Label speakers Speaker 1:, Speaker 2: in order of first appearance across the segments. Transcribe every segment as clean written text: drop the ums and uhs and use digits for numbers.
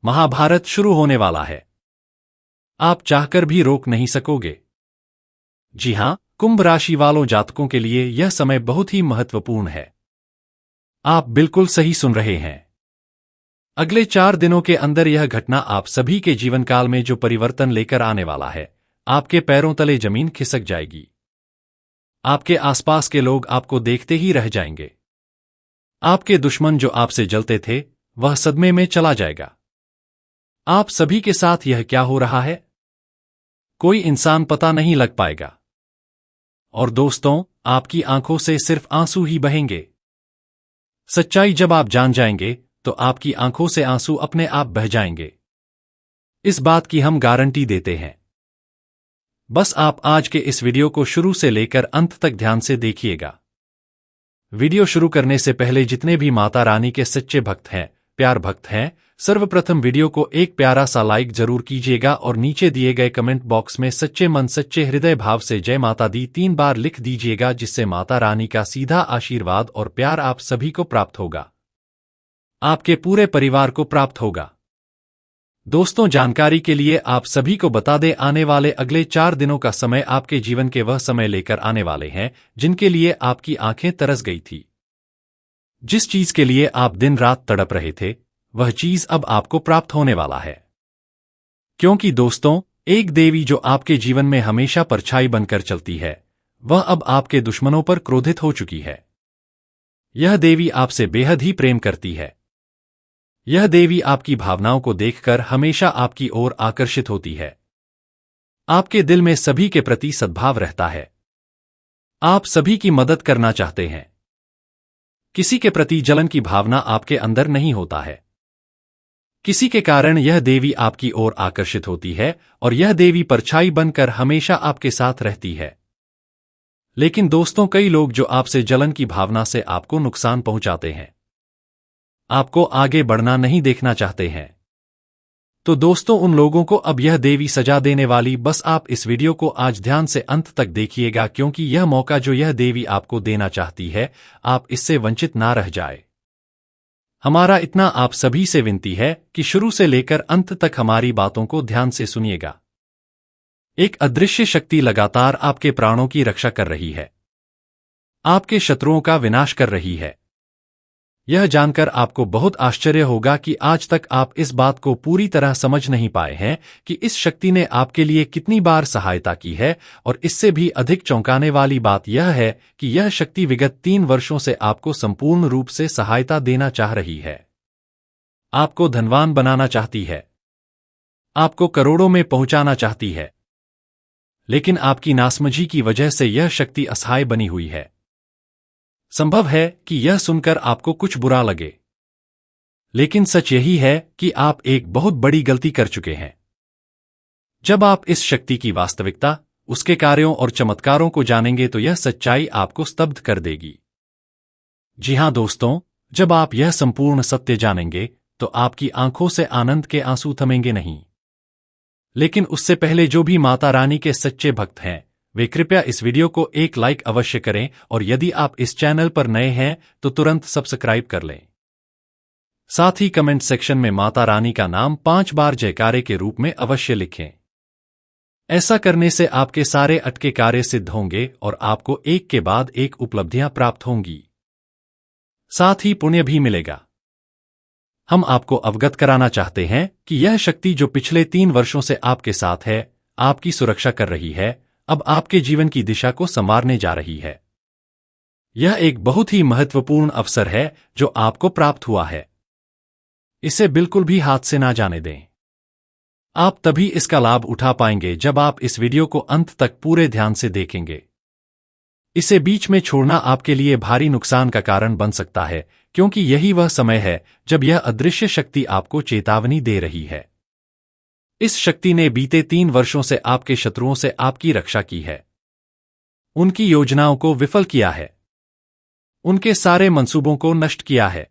Speaker 1: महाभारत शुरू होने वाला है। आप चाहकर भी रोक नहीं सकोगे। जी हां, कुंभ राशि वालों जातकों के लिए यह समय बहुत ही महत्वपूर्ण है। आप बिल्कुल सही सुन रहे हैं। अगले 4 दिनों के अंदर यह घटना आप सभी के जीवन काल में जो परिवर्तन लेकर आने वाला है, आपके पैरों तले जमीन खिसक जाएगी। आपके आसपास के लोग आपको देखते ही रह जाएंगे। आपके दुश्मन जो आपसे जलते थे, वह सदमे में चला जाएगा। आप सभी के साथ यह क्या हो रहा है, कोई इंसान पता नहीं लग पाएगा। और दोस्तों, आपकी आंखों से सिर्फ आंसू ही बहेंगे। सच्चाई जब आप जान जाएंगे तो आपकी आंखों से आंसू अपने आप बह जाएंगे। इस बात की हम गारंटी देते हैं। बस आप आज के इस वीडियो को शुरू से लेकर अंत तक ध्यान से देखिएगा। वीडियो शुरू करने से पहले जितने भी माता रानी के सच्चे भक्त हैं, प्यार भक्त हैं, सर्वप्रथम वीडियो को एक प्यारा सा लाइक जरूर कीजिएगा और नीचे दिए गए कमेंट बॉक्स में सच्चे मन सच्चे हृदय भाव से जय माता दी 3 बार लिख दीजिएगा, जिससे माता रानी का सीधा आशीर्वाद और प्यार आप सभी को प्राप्त होगा, आपके पूरे परिवार को प्राप्त होगा। दोस्तों, जानकारी के लिए आप सभी को बता दें, आने वाले अगले 4 दिनों का समय आपके जीवन के वह समय लेकर आने वाले हैं जिनके लिए आपकी आंखें तरस गई थी। जिस चीज के लिए आप दिन रात तड़प रहे थे, वह चीज अब आपको प्राप्त होने वाला है। क्योंकि दोस्तों, एक देवी जो आपके जीवन में हमेशा परछाई बनकर चलती है, वह अब आपके दुश्मनों पर क्रोधित हो चुकी है। यह देवी आपसे बेहद ही प्रेम करती है। यह देवी आपकी भावनाओं को देखकर हमेशा आपकी ओर आकर्षित होती है। आपके दिल में सभी के प्रति सद्भाव रहता है। आप सभी की मदद करना चाहते हैं। किसी के प्रति जलन की भावना आपके अंदर नहीं होता है। किसी के कारण यह देवी आपकी ओर आकर्षित होती है और यह देवी परछाई बनकर हमेशा आपके साथ रहती है। लेकिन दोस्तों, कई लोग जो आपसे जलन की भावना से आपको नुकसान पहुंचाते हैं, आपको आगे बढ़ना नहीं देखना चाहते हैं। तो दोस्तों, उन लोगों को अब यह देवी सजा देने वाली। बस आप इस वीडियो को आज ध्यान से अंत तक देखिएगा, क्योंकि यह मौका जो यह देवी आपको देना चाहती है, आप इससे वंचित ना रह जाए। हमारा इतना आप सभी से विनती है कि शुरू से लेकर अंत तक हमारी बातों को ध्यान से सुनिएगा। एक अदृश्य शक्ति लगातार आपके प्राणों की रक्षा कर रही है, आपके शत्रुओं का विनाश कर रही है। यह जानकर आपको बहुत आश्चर्य होगा कि आज तक आप इस बात को पूरी तरह समझ नहीं पाए हैं कि इस शक्ति ने आपके लिए कितनी बार सहायता की है। और इससे भी अधिक चौंकाने वाली बात यह है कि यह शक्ति विगत 3 वर्षों से आपको संपूर्ण रूप से सहायता देना चाह रही है। आपको धनवान बनाना चाहती है, आपको करोड़ों में पहुंचाना चाहती है। लेकिन आपकी नासमझी की वजह से यह शक्ति असहाय बनी हुई है। संभव है कि यह सुनकर आपको कुछ बुरा लगे, लेकिन सच यही है कि आप एक बहुत बड़ी गलती कर चुके हैं। जब आप इस शक्ति की वास्तविकता, उसके कार्यों और चमत्कारों को जानेंगे तो यह सच्चाई आपको स्तब्ध कर देगी। जी हां दोस्तों, जब आप यह संपूर्ण सत्य जानेंगे तो आपकी आंखों से आनंद के आंसू थमेंगे नहीं। लेकिन उससे पहले जो भी माता रानी के सच्चे भक्त हैं, वे कृपया इस वीडियो को एक लाइक अवश्य करें और यदि आप इस चैनल पर नए हैं तो तुरंत सब्सक्राइब कर लें। साथ ही कमेंट सेक्शन में माता रानी का नाम 5 बार जयकारे के रूप में अवश्य लिखें। ऐसा करने से आपके सारे अटके कार्य सिद्ध होंगे और आपको एक के बाद एक उपलब्धियां प्राप्त होंगी, साथ ही पुण्य भी मिलेगा। हम आपको अवगत कराना चाहते हैं कि यह शक्ति जो पिछले 3 वर्षों से आपके साथ है, आपकी सुरक्षा कर रही है, अब आपके जीवन की दिशा को संवारने जा रही है। यह एक बहुत ही महत्वपूर्ण अवसर है जो आपको प्राप्त हुआ है। इसे बिल्कुल भी हाथ से ना जाने दें। आप तभी इसका लाभ उठा पाएंगे जब आप इस वीडियो को अंत तक पूरे ध्यान से देखेंगे। इसे बीच में छोड़ना आपके लिए भारी नुकसान का कारण बन सकता है, क्योंकि यही वह समय है जब यह अदृश्य शक्ति आपको चेतावनी दे रही है। इस शक्ति ने बीते 3 वर्षों से आपके शत्रुओं से आपकी रक्षा की है, उनकी योजनाओं को विफल किया है, उनके सारे मंसूबों को नष्ट किया है।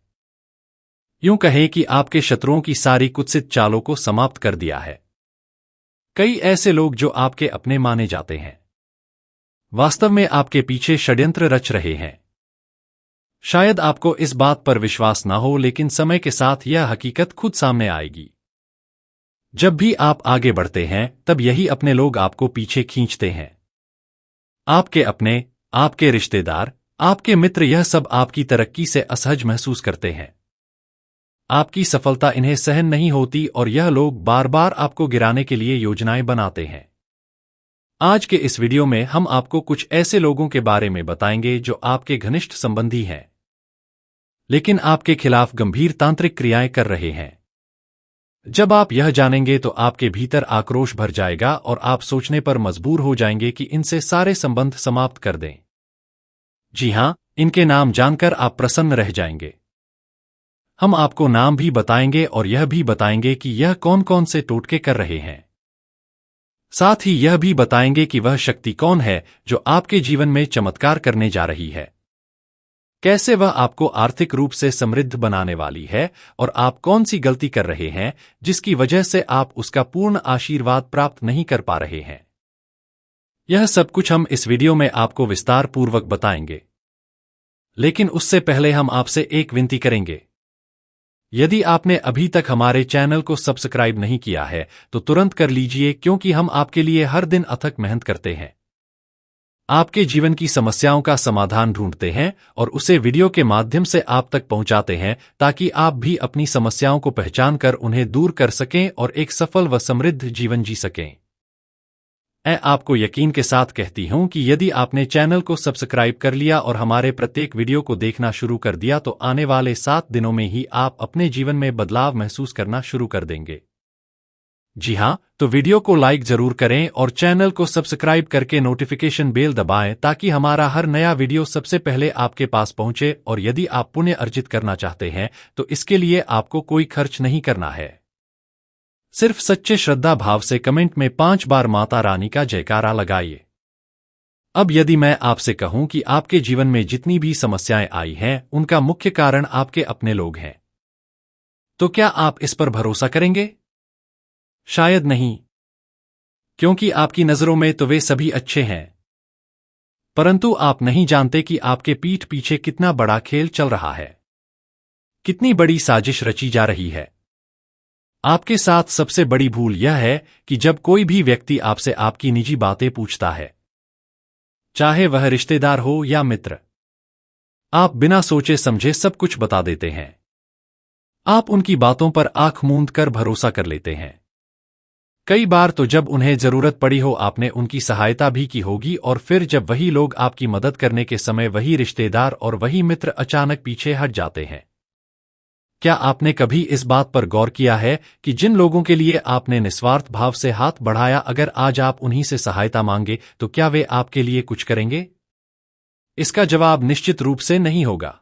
Speaker 1: यूं कहें कि आपके शत्रुओं की सारी कुत्सित चालों को समाप्त कर दिया है। कई ऐसे लोग जो आपके अपने माने जाते हैं, वास्तव में आपके पीछे षड्यंत्र रच रहे हैं। शायद आपको इस बात पर विश्वास न हो, लेकिन समय के साथ यह हकीकत खुद सामने आएगी। जब भी आप आगे बढ़ते हैं तब यही अपने लोग आपको पीछे खींचते हैं। आपके अपने, आपके रिश्तेदार, आपके मित्र, यह सब आपकी तरक्की से असहज महसूस करते हैं। आपकी सफलता इन्हें सहन नहीं होती और यह लोग बार बार आपको गिराने के लिए योजनाएं बनाते हैं। आज के इस वीडियो में हम आपको कुछ ऐसे लोगों के बारे में बताएंगे जो आपके घनिष्ठ संबंधी हैं, लेकिन आपके खिलाफ गंभीर तांत्रिक क्रियाएं कर रहे हैं। जब आप यह जानेंगे तो आपके भीतर आक्रोश भर जाएगा और आप सोचने पर मजबूर हो जाएंगे कि इनसे सारे संबंध समाप्त कर दें। जी हां, इनके नाम जानकर आप प्रसन्न रह जाएंगे। हम आपको नाम भी बताएंगे और यह भी बताएंगे कि यह कौन कौन से टोटके कर रहे हैं। साथ ही यह भी बताएंगे कि वह शक्ति कौन है जो आपके जीवन में चमत्कार करने जा रही है, कैसे वह आपको आर्थिक रूप से समृद्ध बनाने वाली है और आप कौन सी गलती कर रहे हैं जिसकी वजह से आप उसका पूर्ण आशीर्वाद प्राप्त नहीं कर पा रहे हैं। यह सब कुछ हम इस वीडियो में आपको विस्तार पूर्वक बताएंगे। लेकिन उससे पहले हम आपसे एक विनती करेंगे। यदि आपने अभी तक हमारे चैनल को सब्सक्राइब नहीं किया है तो तुरंत कर लीजिए, क्योंकि हम आपके लिए हर दिन अथक मेहनत करते हैं, आपके जीवन की समस्याओं का समाधान ढूंढते हैं और उसे वीडियो के माध्यम से आप तक पहुंचाते हैं ताकि आप भी अपनी समस्याओं को पहचान कर उन्हें दूर कर सकें और एक सफल व समृद्ध जीवन जी सकें। मैं आपको यकीन के साथ कहती हूं कि यदि आपने चैनल को सब्सक्राइब कर लिया और हमारे प्रत्येक वीडियो को देखना शुरू कर दिया तो आने वाले 7 दिनों में ही आप अपने जीवन में बदलाव महसूस करना शुरू कर देंगे। जी हां, तो वीडियो को लाइक जरूर करें और चैनल को सब्सक्राइब करके नोटिफिकेशन बेल दबाएं ताकि हमारा हर नया वीडियो सबसे पहले आपके पास पहुंचे। और यदि आप पुण्य अर्जित करना चाहते हैं तो इसके लिए आपको कोई खर्च नहीं करना है। सिर्फ सच्चे श्रद्धा भाव से कमेंट में 5 बार माता रानी का जयकारा लगाइए। अब यदि मैं आपसे कहूं कि आपके जीवन में जितनी भी समस्याएं आई हैं उनका मुख्य कारण आपके अपने लोग हैं, तो क्या आप इस पर भरोसा करेंगे? शायद नहीं, क्योंकि आपकी नजरों में तो वे सभी अच्छे हैं, परंतु आप नहीं जानते कि आपके पीठ पीछे कितना बड़ा खेल चल रहा है, कितनी बड़ी साजिश रची जा रही है। आपके साथ सबसे बड़ी भूल यह है कि जब कोई भी व्यक्ति आपसे आपकी निजी बातें पूछता है, चाहे वह रिश्तेदार हो या मित्र, आप बिना सोचे समझे सब कुछ बता देते हैं। आप उनकी बातों पर आंख मूंद कर भरोसा कर लेते हैं। कई बार तो जब उन्हें जरूरत पड़ी हो आपने उनकी सहायता भी की होगी, और फिर जब वही लोग आपकी मदद करने के समय वही रिश्तेदार और वही मित्र अचानक पीछे हट जाते हैं। क्या आपने कभी इस बात पर गौर किया है कि जिन लोगों के लिए आपने निस्वार्थ भाव से हाथ बढ़ाया, अगर आज आप उन्हीं से सहायता मांगे तो क्या वे आपके लिए कुछ करेंगे? इसका जवाब निश्चित रूप से नहीं होगा।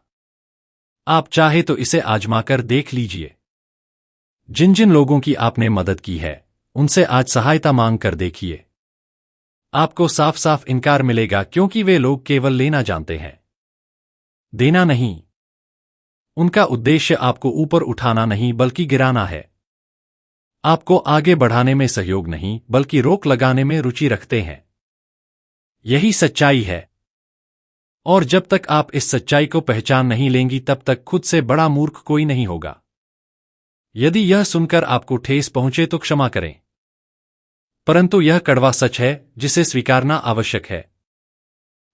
Speaker 1: आप चाहे तो इसे आजमाकर देख लीजिए। जिन जिन लोगों की आपने मदद की है उनसे आज सहायता मांग कर देखिए। आपको साफ साफ इनकार मिलेगा, क्योंकि वे लोग केवल लेना जानते हैं, देना नहीं। उनका उद्देश्य आपको ऊपर उठाना नहीं बल्कि गिराना है। आपको आगे बढ़ाने में सहयोग नहीं बल्कि रोक लगाने में रुचि रखते हैं। यही सच्चाई है। और जब तक आप इस सच्चाई को पहचान नहीं लेंगी तब तक खुद से बड़ा मूर्ख कोई नहीं होगा। यदि यह सुनकर आपको ठेस पहुंचे तो क्षमा करें, परंतु यह कड़वा सच है जिसे स्वीकारना आवश्यक है।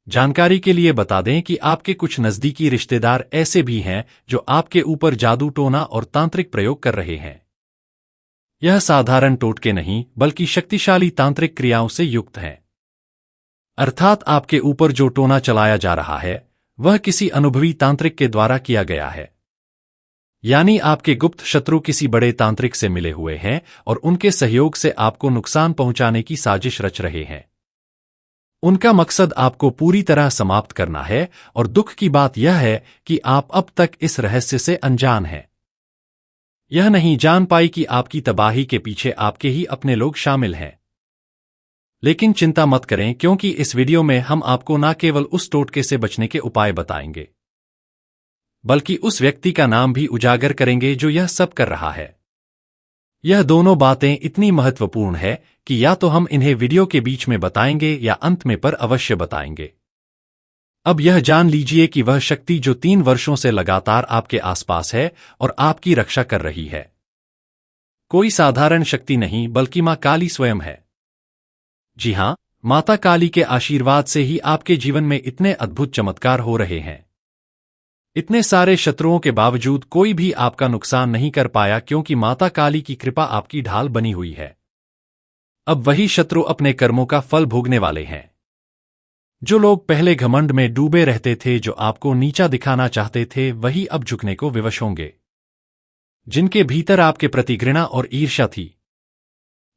Speaker 1: जानकारी के लिए बता दें कि आपके कुछ नजदीकी रिश्तेदार ऐसे भी हैं जो आपके ऊपर जादू टोना और तांत्रिक प्रयोग कर रहे हैं। यह साधारण टोटके नहीं बल्कि शक्तिशाली तांत्रिक क्रियाओं से युक्त है। अर्थात आपके ऊपर जो टोना चलाया जा रहा है वह किसी अनुभवी तांत्रिक के द्वारा किया गया है। यानी आपके गुप्त शत्रु किसी बड़े तांत्रिक से मिले हुए हैं और उनके सहयोग से आपको नुकसान पहुंचाने की साजिश रच रहे हैं। उनका मकसद आपको पूरी तरह समाप्त करना है, और दुख की बात यह है कि आप अब तक इस रहस्य से अनजान हैं। यह नहीं जान पाई कि आपकी तबाही के पीछे आपके ही अपने लोग शामिल हैं। लेकिन चिंता मत करें, क्योंकि इस वीडियो में हम आपको न केवल उस टोटके से बचने के उपाय बताएंगे बल्कि उस व्यक्ति का नाम भी उजागर करेंगे जो यह सब कर रहा है। यह दोनों बातें इतनी महत्वपूर्ण है कि या तो हम इन्हें वीडियो के बीच में बताएंगे या अंत में पर अवश्य बताएंगे। अब यह जान लीजिए कि वह शक्ति जो 3 वर्षों से लगातार आपके आसपास है और आपकी रक्षा कर रही है, कोई साधारण शक्ति नहीं बल्कि मां काली स्वयं है। जी हां, माता काली के आशीर्वाद से ही आपके जीवन में इतने अद्भुत चमत्कार हो रहे हैं। इतने सारे शत्रुओं के बावजूद कोई भी आपका नुकसान नहीं कर पाया, क्योंकि माता काली की कृपा आपकी ढाल बनी हुई है। अब वही शत्रु अपने कर्मों का फल भोगने वाले हैं। जो लोग पहले घमंड में डूबे रहते थे, जो आपको नीचा दिखाना चाहते थे, वही अब झुकने को विवश होंगे। जिनके भीतर आपके प्रति घृणा और ईर्ष्या थी,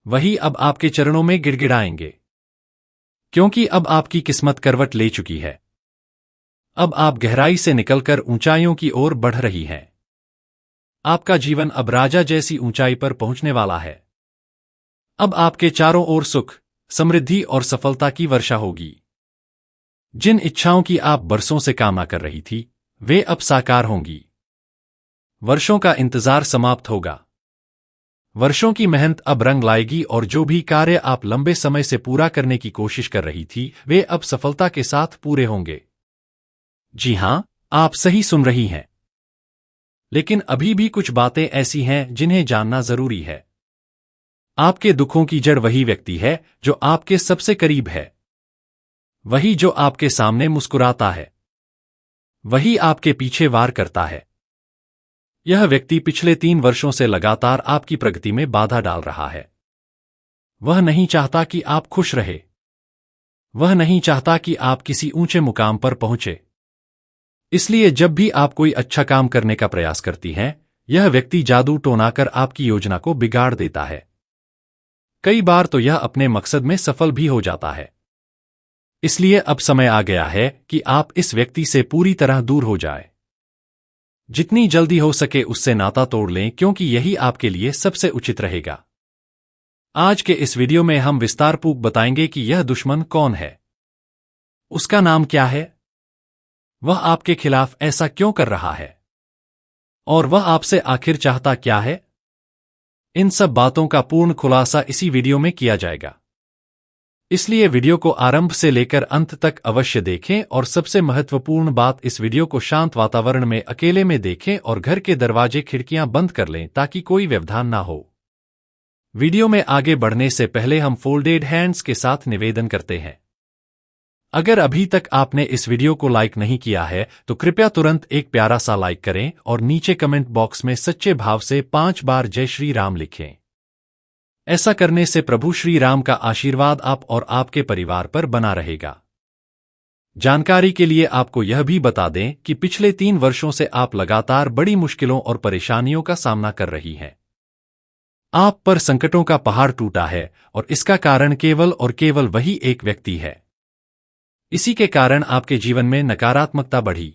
Speaker 1: वही अब आपके चरणों में गिड़गिड़ाएंगे, क्योंकि अब आपकी किस्मत करवट ले चुकी है। अब आप गहराई से निकलकर ऊंचाइयों की ओर बढ़ रही हैं। आपका जीवन अब राजा जैसी ऊंचाई पर पहुंचने वाला है। अब आपके चारों ओर सुख, समृद्धि और सफलता की वर्षा होगी। जिन इच्छाओं की आप बरसों से कामना कर रही थी, वे अब साकार होंगी। वर्षों का इंतजार समाप्त होगा। वर्षों की मेहनत अब रंग लाएगी, और जो भी कार्य आप लंबे समय से पूरा करने की कोशिश कर रही थी, वे अब सफलता के साथ पूरे होंगे। जी हां, आप सही सुन रही हैं। लेकिन अभी भी कुछ बातें ऐसी हैं जिन्हें जानना जरूरी है। आपके दुखों की जड़ वही व्यक्ति है जो आपके सबसे करीब है। वही जो आपके सामने मुस्कुराता है, वही आपके पीछे वार करता है। यह व्यक्ति पिछले 3 वर्षों से लगातार आपकी प्रगति में बाधा डाल रहा है। वह नहीं चाहता कि आप खुश रहे। वह नहीं चाहता कि आप किसी ऊंचे मुकाम पर पहुंचे। इसलिए जब भी आप कोई अच्छा काम करने का प्रयास करती हैं, यह व्यक्ति जादू टोना कर आपकी योजना को बिगाड़ देता है। कई बार तो यह अपने मकसद में सफल भी हो जाता है। इसलिए अब समय आ गया है कि आप इस व्यक्ति से पूरी तरह दूर हो जाए। जितनी जल्दी हो सके उससे नाता तोड़ लें, क्योंकि यही आपके लिए सबसे उचित रहेगा। आज के इस वीडियो में हम विस्तारपूर्वक बताएंगे कि यह दुश्मन कौन है, उसका नाम क्या है, वह आपके खिलाफ ऐसा क्यों कर रहा है, और वह आपसे आखिर चाहता क्या है। इन सब बातों का पूर्ण खुलासा इसी वीडियो में किया जाएगा। इसलिए वीडियो को आरंभ से लेकर अंत तक अवश्य देखें, और सबसे महत्वपूर्ण बात, इस वीडियो को शांत वातावरण में अकेले में देखें और घर के दरवाजे खिड़कियां बंद कर लें ताकि कोई व्यवधान ना हो। वीडियो में आगे बढ़ने से पहले हम फोल्डेड हैंड्स के साथ निवेदन करते हैं। अगर अभी तक आपने इस वीडियो को लाइक नहीं किया है तो कृपया तुरंत एक प्यारा सा लाइक करें और नीचे कमेंट बॉक्स में सच्चे भाव से 5 बार जय श्री राम लिखें। ऐसा करने से प्रभु श्री राम का आशीर्वाद आप और आपके परिवार पर बना रहेगा। जानकारी के लिए आपको यह भी बता दें कि पिछले 3 वर्षों से आप लगातार बड़ी मुश्किलों और परेशानियों का सामना कर रही हैं। आप पर संकटों का पहाड़ टूटा है, और इसका कारण केवल और केवल वही एक व्यक्ति है। इसी के कारण आपके जीवन में नकारात्मकता बढ़ी।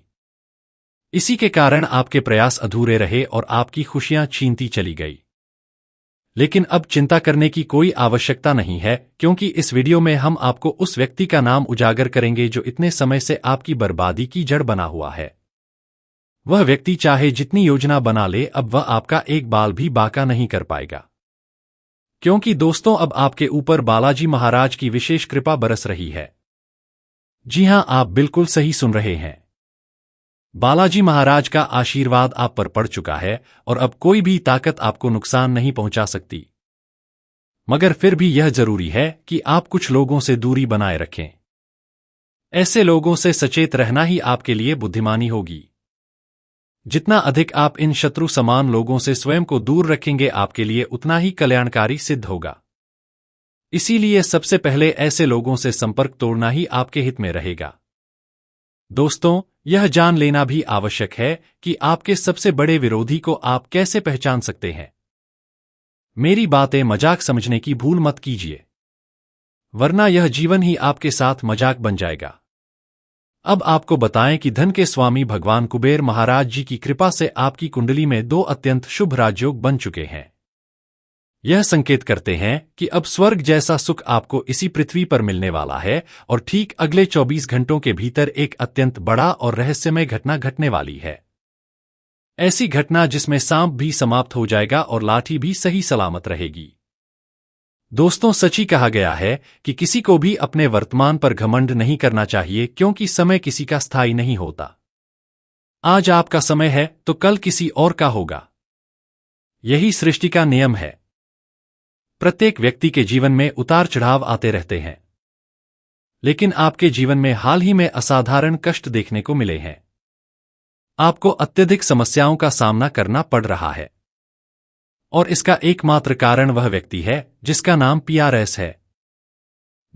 Speaker 1: इसी के कारण आपके प्रयास अधूरे रहे और आपकी खुशियां छीनती चली गई। लेकिन अब चिंता करने की कोई आवश्यकता नहीं है, क्योंकि इस वीडियो में हम आपको उस व्यक्ति का नाम उजागर करेंगे जो इतने समय से आपकी बर्बादी की जड़ बना हुआ है। वह व्यक्ति चाहे जितनी योजना बना ले, अब वह आपका एक बाल भी बाका नहीं कर पाएगा। क्योंकि दोस्तों, अब आपके ऊपर बालाजी महाराज की विशेष कृपा बरस रही है। जी हां, आप बिल्कुल सही सुन रहे हैं। बालाजी महाराज का आशीर्वाद आप पर पड़ चुका है, और अब कोई भी ताकत आपको नुकसान नहीं पहुंचा सकती। मगर फिर भी यह जरूरी है कि आप कुछ लोगों से दूरी बनाए रखें। ऐसे लोगों से सचेत रहना ही आपके लिए बुद्धिमानी होगी। जितना अधिक आप इन शत्रु समान लोगों से स्वयं को दूर रखेंगे, आपके लिए उतना ही कल्याणकारी सिद्ध होगा। इसीलिए सबसे पहले ऐसे लोगों से संपर्क तोड़ना ही आपके हित में रहेगा। दोस्तों, यह जान लेना भी आवश्यक है कि आपके सबसे बड़े विरोधी को आप कैसे पहचान सकते हैं। मेरी बातें मजाक समझने की भूल मत कीजिए, वरना यह जीवन ही आपके साथ मजाक बन जाएगा। अब आपको बताएं कि धन के स्वामी भगवान कुबेर महाराज जी की कृपा से आपकी कुंडली में 2 अत्यंत शुभ राजयोग बन चुके हैं। यह संकेत करते हैं कि अब स्वर्ग जैसा सुख आपको इसी पृथ्वी पर मिलने वाला है, और ठीक अगले 24 घंटों के भीतर एक अत्यंत बड़ा और रहस्यमय घटना घटने वाली है। ऐसी घटना जिसमें सांप भी समाप्त हो जाएगा और लाठी भी सही सलामत रहेगी। दोस्तों, सच ही कहा गया है कि किसी को भी अपने वर्तमान पर घमंड नहीं करना चाहिए, क्योंकि समय किसी का स्थायी नहीं होता। आज आपका समय है तो कल किसी और का होगा। यही सृष्टि का नियम है। प्रत्येक व्यक्ति के जीवन में उतार चढ़ाव आते रहते हैं, लेकिन आपके जीवन में हाल ही में असाधारण कष्ट देखने को मिले हैं। आपको अत्यधिक समस्याओं का सामना करना पड़ रहा है, और इसका एकमात्र कारण वह व्यक्ति है जिसका नाम PRS है।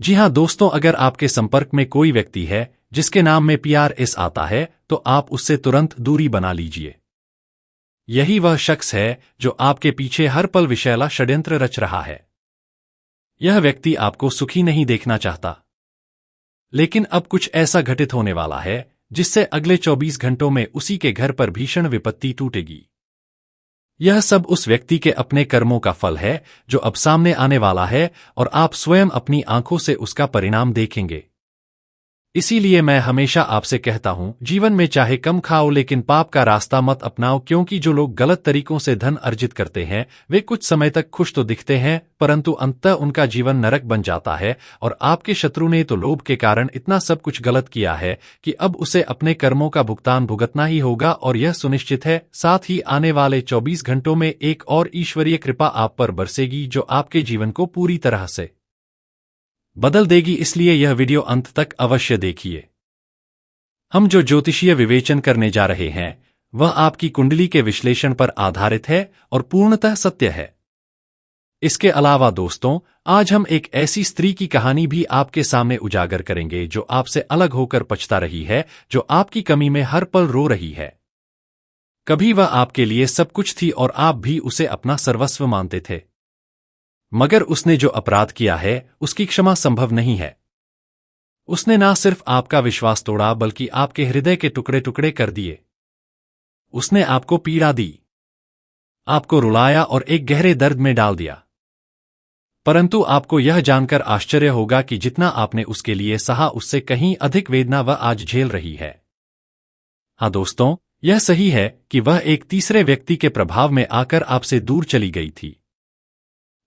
Speaker 1: जी हां दोस्तों, अगर आपके संपर्क में कोई व्यक्ति है जिसके नाम में PRS आता है तो आप उससे तुरंत दूरी बना लीजिए। यही वह शख्स है जो आपके पीछे हर पल विषैला षड्यंत्र रच रहा है। यह व्यक्ति आपको सुखी नहीं देखना चाहता, लेकिन अब कुछ ऐसा घटित होने वाला है जिससे अगले 24 घंटों में उसी के घर पर भीषण विपत्ति टूटेगी। यह सब उस व्यक्ति के अपने कर्मों का फल है जो अब सामने आने वाला है, और आप स्वयं अपनी आंखों से उसका परिणाम देखेंगे। इसीलिए मैं हमेशा आपसे कहता हूं, जीवन में चाहे कम खाओ लेकिन पाप का रास्ता मत अपनाओ, क्योंकि जो लोग गलत तरीकों से धन अर्जित करते हैं वे कुछ समय तक खुश तो दिखते हैं, परंतु अंततः उनका जीवन नरक बन जाता है। और आपके शत्रु ने तो लोभ के कारण इतना सब कुछ गलत किया है कि अब उसे अपने कर्मों का भुगतान भुगतना ही होगा, और यह सुनिश्चित है। साथ ही आने वाले 24 घंटों में एक और ईश्वरीय कृपा आप पर बरसेगी जो आपके जीवन को पूरी तरह से बदल देगी। इसलिए यह वीडियो अंत तक अवश्य देखिए। हम जो ज्योतिषीय विवेचन करने जा रहे हैं वह आपकी कुंडली के विश्लेषण पर आधारित है और पूर्णतः सत्य है। इसके अलावा दोस्तों, आज हम एक ऐसी स्त्री की कहानी भी आपके सामने उजागर करेंगे जो आपसे अलग होकर पछता रही है, जो आपकी कमी में हर पल रो रही है। कभी वह आपके लिए सब कुछ थी और आप भी उसे अपना सर्वस्व मानते थे, मगर उसने जो अपराध किया है उसकी क्षमा संभव नहीं है। उसने ना सिर्फ आपका विश्वास तोड़ा बल्कि आपके हृदय के टुकड़े टुकड़े कर दिए। उसने आपको पीड़ा दी, आपको रुलाया और एक गहरे दर्द में डाल दिया। परंतु आपको यह जानकर आश्चर्य होगा कि जितना आपने उसके लिए सहा उससे कहीं अधिक वेदना वह आज झेल रही है। हाँ दोस्तों, यह सही है कि वह एक तीसरे व्यक्ति के प्रभाव में आकर आपसे दूर चली गई थी।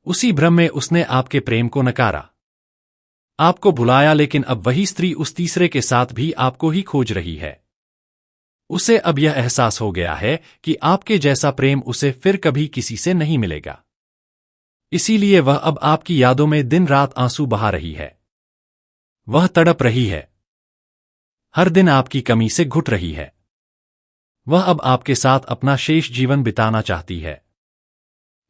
Speaker 1: उसी भ्रम में उसने आपके प्रेम को नकारा, आपको भुलाया, लेकिन अब वही स्त्री उस तीसरे के साथ भी आपको ही खोज रही है। उसे अब यह एहसास हो गया है कि आपके जैसा प्रेम उसे फिर कभी किसी से नहीं मिलेगा। इसीलिए वह अब आपकी यादों में दिन रात आंसू बहा रही है। वह तड़प रही है, हर दिन आपकी कमी से घुट रही है। वह अब आपके साथ अपना शेष जीवन बिताना चाहती है,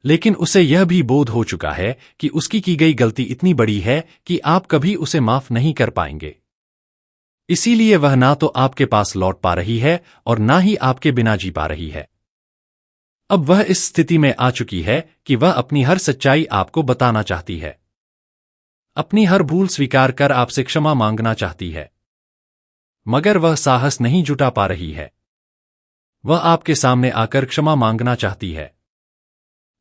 Speaker 1: लेकिन उसे यह भी बोध हो चुका है कि उसकी की गई गलती इतनी बड़ी है कि आप कभी उसे माफ नहीं कर पाएंगे। इसीलिए वह ना तो आपके पास लौट पा रही है और ना ही आपके बिना जी पा रही है। अब वह इस स्थिति में आ चुकी है कि वह अपनी हर सच्चाई आपको बताना चाहती है, अपनी हर भूल स्वीकार कर आपसे क्षमा मांगना चाहती है, मगर वह साहस नहीं जुटा पा रही है। वह आपके सामने आकर क्षमा मांगना चाहती है,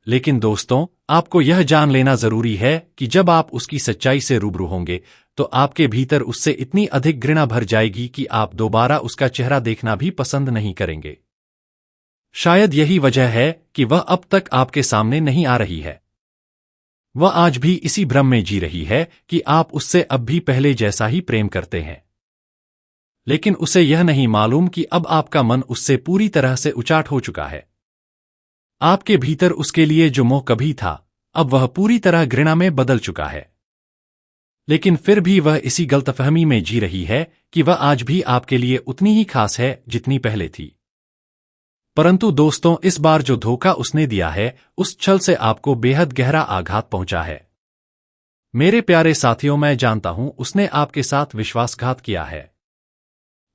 Speaker 1: लेकिन दोस्तों, आपको यह जान लेना जरूरी है कि जब आप उसकी सच्चाई से रूबरू होंगे तो आपके भीतर उससे इतनी अधिक घृणा भर जाएगी कि आप दोबारा उसका चेहरा देखना भी पसंद नहीं करेंगे। शायद यही वजह है कि वह अब तक आपके सामने नहीं आ रही है। वह आज भी इसी भ्रम में जी रही है कि आप उससे अब भी पहले जैसा ही प्रेम करते हैं, लेकिन उसे यह नहीं मालूम कि अब आपका मन उससे पूरी तरह से उचाट हो चुका है। आपके भीतर उसके लिए जो मोह कभी था अब वह पूरी तरह घृणा में बदल चुका है, लेकिन फिर भी वह इसी गलतफहमी में जी रही है कि वह आज भी आपके लिए उतनी ही खास है जितनी पहले थी। परंतु दोस्तों, इस बार जो धोखा उसने दिया है उस छल से आपको बेहद गहरा आघात पहुंचा है। मेरे प्यारे साथियों, मैं जानता हूं उसने आपके साथ विश्वासघात किया है,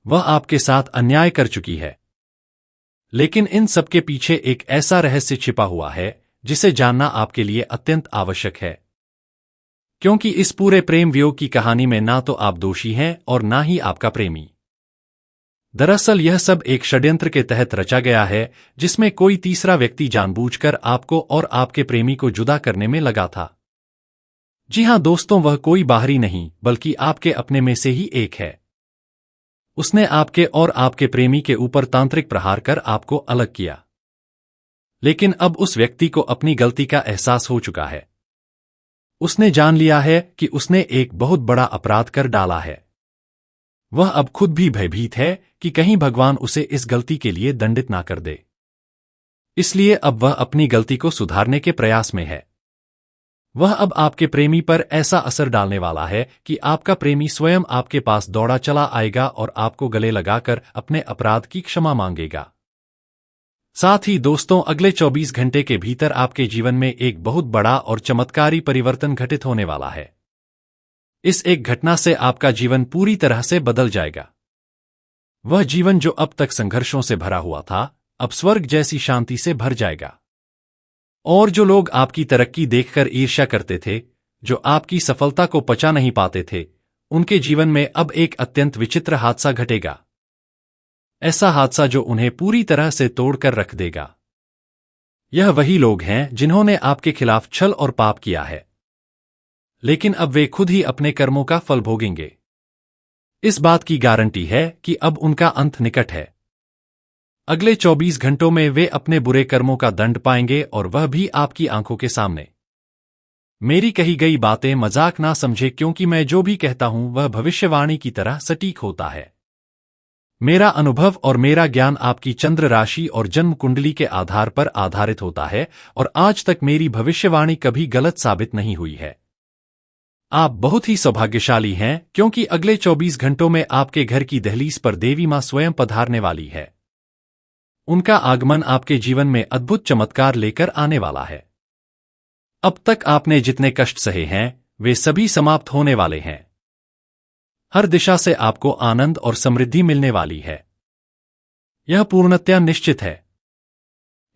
Speaker 1: वह आपके साथ अन्याय कर चुकी है, लेकिन इन सबके पीछे एक ऐसा रहस्य छिपा हुआ है जिसे जानना आपके लिए अत्यंत आवश्यक है, क्योंकि इस पूरे प्रेम वियोग की कहानी में ना तो आप दोषी हैं और ना ही आपका प्रेमी। दरअसल यह सब एक षड्यंत्र के तहत रचा गया है जिसमें कोई तीसरा व्यक्ति जानबूझकर आपको और आपके प्रेमी को जुदा करने में लगा था। जी हां दोस्तों, वह कोई बाहरी नहीं बल्कि आपके अपने में से ही एक है। उसने आपके और आपके प्रेमी के ऊपर तांत्रिक प्रहार कर आपको अलग किया, लेकिन अब उस व्यक्ति को अपनी गलती का एहसास हो चुका है। उसने जान लिया है कि उसने एक बहुत बड़ा अपराध कर डाला है। वह अब खुद भी भयभीत है कि कहीं भगवान उसे इस गलती के लिए दंडित ना कर दे। इसलिए अब वह अपनी गलती को सुधारने के प्रयास में है। वह अब आपके प्रेमी पर ऐसा असर डालने वाला है कि आपका प्रेमी स्वयं आपके पास दौड़ा चला आएगा और आपको गले लगाकर अपने अपराध की क्षमा मांगेगा। साथ ही दोस्तों, अगले 24 घंटे के भीतर आपके जीवन में एक बहुत बड़ा और चमत्कारी परिवर्तन घटित होने वाला है। इस एक घटना से आपका जीवन पूरी तरह से बदल जाएगा। वह जीवन जो अब तक संघर्षों से भरा हुआ था, अब स्वर्ग जैसी शांति से भर जाएगा। और जो लोग आपकी तरक्की देखकर ईर्ष्या करते थे, जो आपकी सफलता को पचा नहीं पाते थे, उनके जीवन में अब एक अत्यंत विचित्र हादसा घटेगा। ऐसा हादसा जो उन्हें पूरी तरह से तोड़कर रख देगा। यह वही लोग हैं जिन्होंने आपके खिलाफ छल और पाप किया है, लेकिन अब वे खुद ही अपने कर्मों का फल भोगेंगे। इस बात की गारंटी है कि अब उनका अंत निकट है। अगले 24 घंटों में वे अपने बुरे कर्मों का दंड पाएंगे, और वह भी आपकी आंखों के सामने। मेरी कही गई बातें मजाक ना समझे, क्योंकि मैं जो भी कहता हूं वह भविष्यवाणी की तरह सटीक होता है। मेरा अनुभव और मेरा ज्ञान आपकी चंद्र राशि और जन्म कुंडली के आधार पर आधारित होता है, और आज तक मेरी भविष्यवाणी कभी गलत साबित नहीं हुई है। आप बहुत ही सौभाग्यशाली हैं, क्योंकि अगले 24 घंटों में आपके घर की दहलीज पर देवी मां स्वयं पधारने वाली है। उनका आगमन आपके जीवन में अद्भुत चमत्कार लेकर आने वाला है। अब तक आपने जितने कष्ट सहे हैं, वे सभी समाप्त होने वाले हैं। हर दिशा से आपको आनंद और समृद्धि मिलने वाली है। यह पूर्णतया निश्चित है।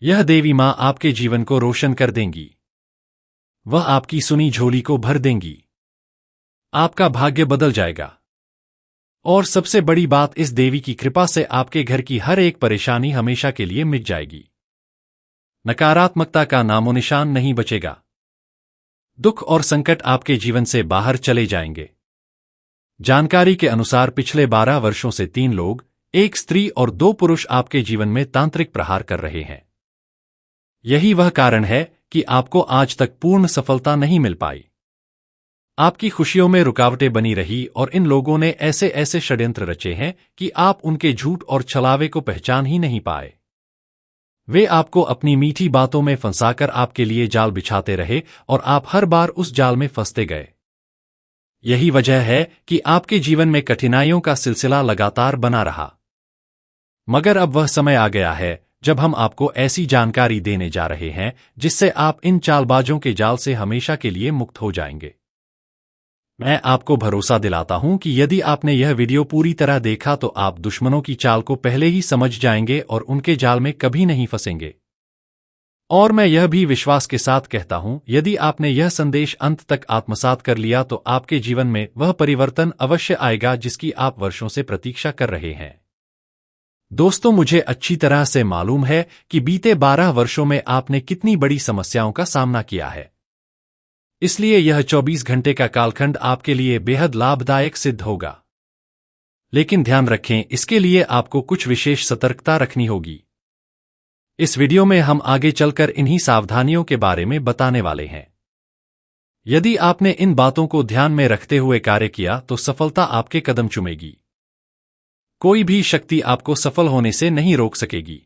Speaker 1: यह देवी मां आपके जीवन को रोशन कर देंगी। वह आपकी सुनी झोली को भर देंगी। आपका भाग्य बदल जाएगा। और सबसे बड़ी बात, इस देवी की कृपा से आपके घर की हर एक परेशानी हमेशा के लिए मिट जाएगी। नकारात्मकता का नामोनिशान नहीं बचेगा। दुख और संकट आपके जीवन से बाहर चले जाएंगे। जानकारी के अनुसार पिछले 12 वर्षों से 3 लोग, 1 स्त्री और 2 पुरुष आपके जीवन में तांत्रिक प्रहार कर रहे हैं। यही वह कारण है कि आपको आज तक पूर्ण सफलता नहीं मिल पाई। आपकी खुशियों में रुकावटें बनी रही, और इन लोगों ने ऐसे ऐसे षड्यंत्र रचे हैं कि आप उनके झूठ और छलावे को पहचान ही नहीं पाए। वे आपको अपनी मीठी बातों में फंसाकर आपके लिए जाल बिछाते रहे, और आप हर बार उस जाल में फंसते गए। यही वजह है कि आपके जीवन में कठिनाइयों का सिलसिला लगातार बना रहा। मगर अब वह समय आ गया है जब हम आपको ऐसी जानकारी देने जा रहे हैं जिससे आप इन चालबाजों के जाल से हमेशा के लिए मुक्त हो जाएंगे। मैं आपको भरोसा दिलाता हूं कि यदि आपने यह वीडियो पूरी तरह देखा तो आप दुश्मनों की चाल को पहले ही समझ जाएंगे और उनके जाल में कभी नहीं फंसेंगे। और मैं यह भी विश्वास के साथ कहता हूं, यदि आपने यह संदेश अंत तक आत्मसात कर लिया तो आपके जीवन में वह परिवर्तन अवश्य आएगा जिसकी आप वर्षों से प्रतीक्षा कर रहे हैं। दोस्तों, मुझे अच्छी तरह से मालूम है कि बीते 12 वर्षों में आपने कितनी बड़ी समस्याओं का सामना किया है। इसलिए यह 24 घंटे का कालखंड आपके लिए बेहद लाभदायक सिद्ध होगा। लेकिन ध्यान रखें, इसके लिए आपको कुछ विशेष सतर्कता रखनी होगी। इस वीडियो में हम आगे चलकर इन्हीं सावधानियों के बारे में बताने वाले हैं। यदि आपने इन बातों को ध्यान में रखते हुए कार्य किया तो सफलता आपके कदम चूमेगी। कोई भी शक्ति आपको सफल होने से नहीं रोक सकेगी।